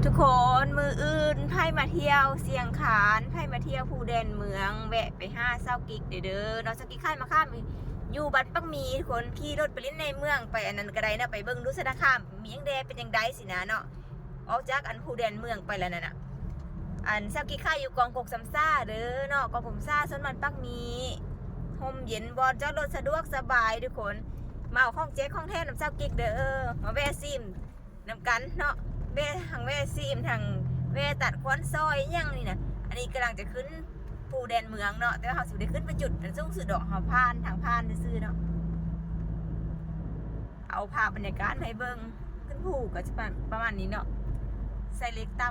ทุกคนมืออื่นไพ่มาเที่ยวเสียงขานไพ่มาเที่ยวภูแดนเมืองแวะไป5 เศร้ากิกเด้อเนาะเศร้ากิกข้ามมาข้ามอยู่บัดปักมีทุกคนขี่รถไปเล่นในเมืองไปอันนั้นก็ได้นะไปเบิ่งดูสะข้ามมียังแดเป็นยังไดสินะเนาะออกจากอันภูแดนเมืองไปแล้วนั่นน่ะอันเศร้ากิกข้าอยู่กองกกสำซ่าเด้อเนาะกองกกสำซ่าส่วนมันปักมีห่มเย็นบอลจอดรถสะดวกสบายทุกคนมาเอาของเจ๊ของแท้น้ำเศร้ากิกเด้อมาแวะซิมน้ำกันเนาะเวทางเวซีมทางเวตัดควันซอยยังนี่นะอันนี้กำลังจะขึ้นภูแดนเมืองเนาะแต่ว่าเขาสุดได้ขึ้นไปจุดเป็นสูงสุดดอกเขาพานทางพานซื้อเนาะเอาภาพบรรยากาศให้เบิ้งขึ้นภูก็จะประมาณนี้เนาะใส่เล็กต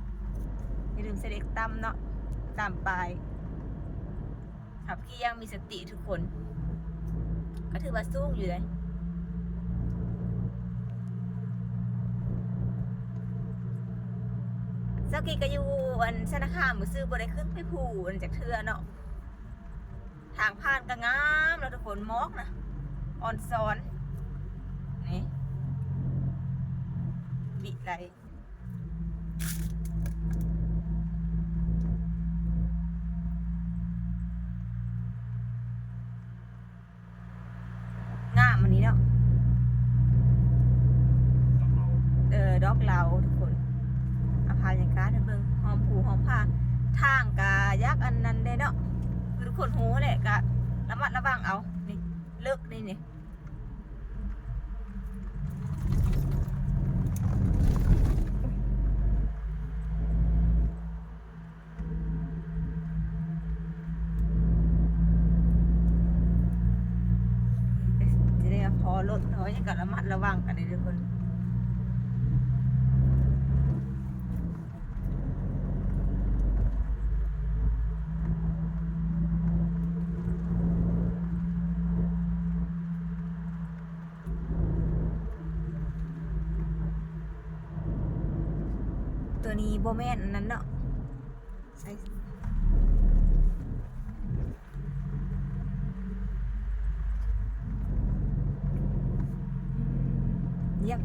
ำอย่าลืมใส่เล็กตำเนาะตามปลายขับขี่ยังมีสติทุกคนก็ถือว่าสูงอยู่เลยเจ้ากี้ก็อยู่อันชนะข้ามมือซื้อบริขึ้นไปผูอันจากเทือเนาะทางผ่านก็งามแล้วทุกคนมอกนะออนซอนนี่บิไหลงามอันนี้เนาะดอกเราทุกคนอาพาอย่างการเบิ่งหอมผูหอมผ้าทางกะยักอันนั้นได้เนาะทุกคนหูแหละกะระมัดระวังเอานี่เลิกนี่จะได้พอรถเขาอย่างกะระมัดระวังกันเลยทุกคนตัวนี้โบแมนอันนั้นเนาะใช่เยี่ยม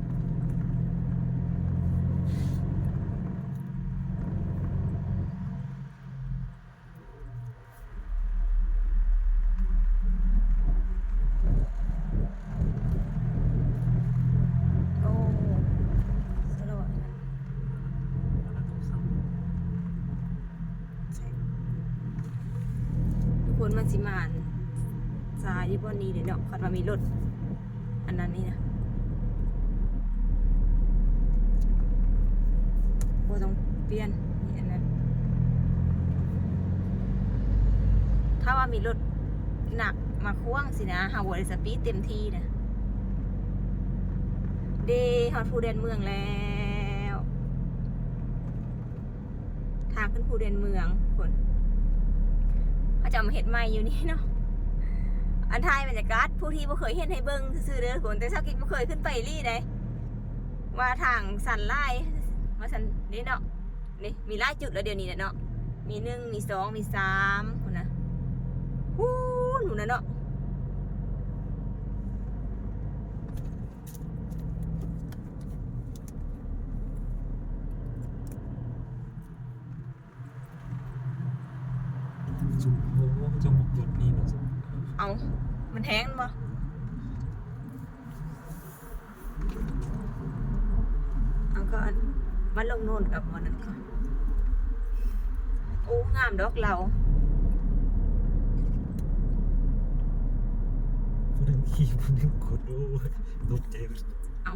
คนมันสิมานสายยี่บนนี้เดี๋ยวเนาะคันว่ามีรถอันนั้นนี่นะโบต้องเปลี่ยนนี่อันนั้นถ้าว่ามีรถหนักมาควงสินะหาวัวสปีดเต็มที่นะเดฮอดภูแดนเมืองแล้วทางขึ้นภูแดนเมืองคนเขาจะมาเห็ดใหม่อยู่นี่เนาะอันไทยบรรยากาศผู้ที่ไม่เคยเห็นให้เบิ้งซื่อเด้อคนแต่ชาวกิจไม่เคยขึ้นไปรี่เลยว่าทางสันไล่มาสันนี่เนาะนี่มีไล่จุดแล้วเดี๋ยวนี้เนาะมี1 มี 2 มี 3คนนะฮู้หนูนะเนาะจุ่มโอ้จมูกจุดนี่เนาะเอามันแห้งบ่เอาก็มันลงโน่นกับมันนั่นก่อนโอ้งามดอกเราผู้นึงขี่ผู้นึงกดโอ้ตกใจเอา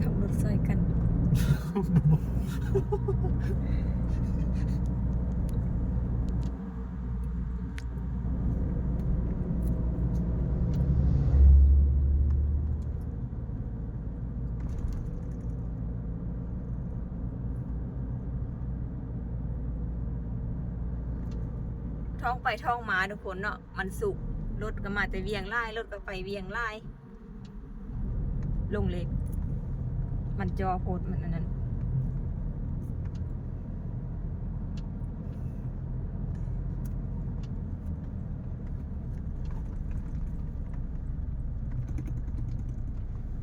ขับรถซอยกันท่องไปท่องมาทุกคนเนาะมันสุกรถก็มาแต่เวียงไล่รถก็ไปเวียงไล่ลงเล็กมันจอโพดมันอันนั้น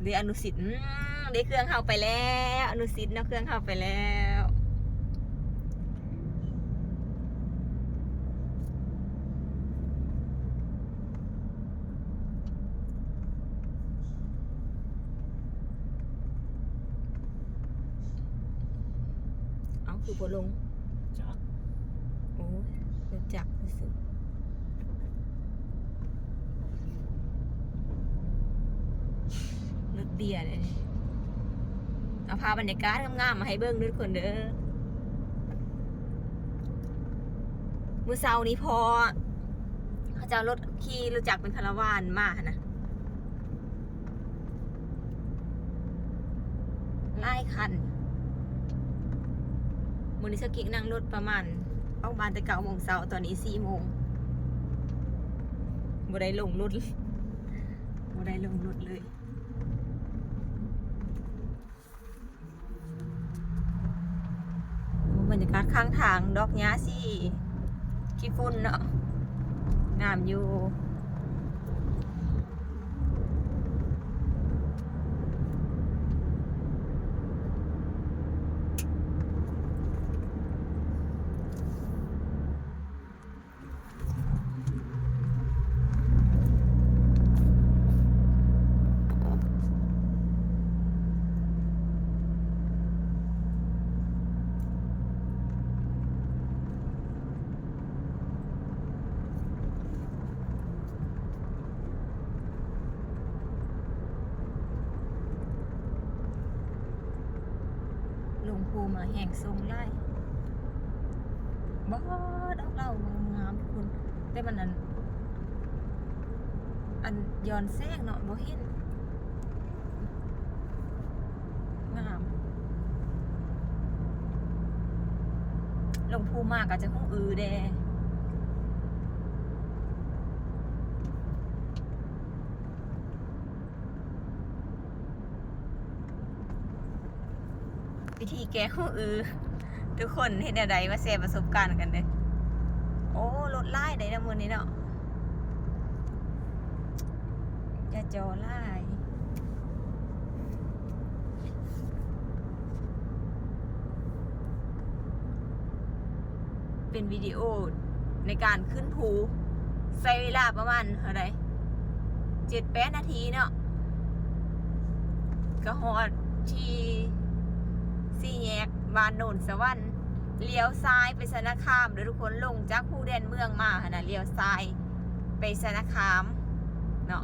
ท เดี๋ยวอนุสิทธิ์เดี๋ยวเครื่องเข้าไปแล้วอนุสิทธิ์เนาะเครื่องเข้าไปแล้วเอาคือพอลง จัก โอ้ยรู้จักสุดรถเบียร์เลยนี่เอาพาบรรยากาศงามๆมาให้เบิ้งด้วยทุกคนเด้อมื้อเช้านี้พอเขาจะเอารถขี่รู้จักเป็นคาราวานมาหั่นนะไล่คันมื้อนี้สกิกนั่งรถประมาณออกบ้านแต่9 โมงเช้าตอนนี้4 โมงบ่ได้ลงรถเลยบ่ได้ลงรถเลยบรรยากาศข้างทางดอกหญ้าสิขี้ฝุ่นเนาะงามอยู่ลงภูมาแห่งทรงไร่บ้าดอกเหล่างามทุกคนแต่มันอันย้อนแสงเนาะบ่เห็นงามลงภูมากก็จะห้องแดวิธีแก้ห้องทุกคนเห็นอะไรมาแชร์ประสบการณ์กันเลยโอ้รถไล่ได้นะมือนี้เนาะอย่าจอไล่เป็นวิดีโอในการขึ้นภูใช้เวลาประมาณเท่าไหร่7-8 นาทีเนาะก็ฮอดที่สี่แยกบ้านโนนสวรรค์เลี้ยวซ้ายไปสารคามเดี๋ยวทุกคนลงจากภูแดนเมืองมาหนะเลี้ยวซ้ายไปสารคามเนาะ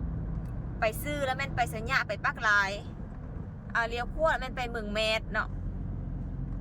ไปซื้อแล้วแม่นไปสัญญาไปปักลายเลี้ยวขวาแล้วแม่นไปเมืองแมดเนาะ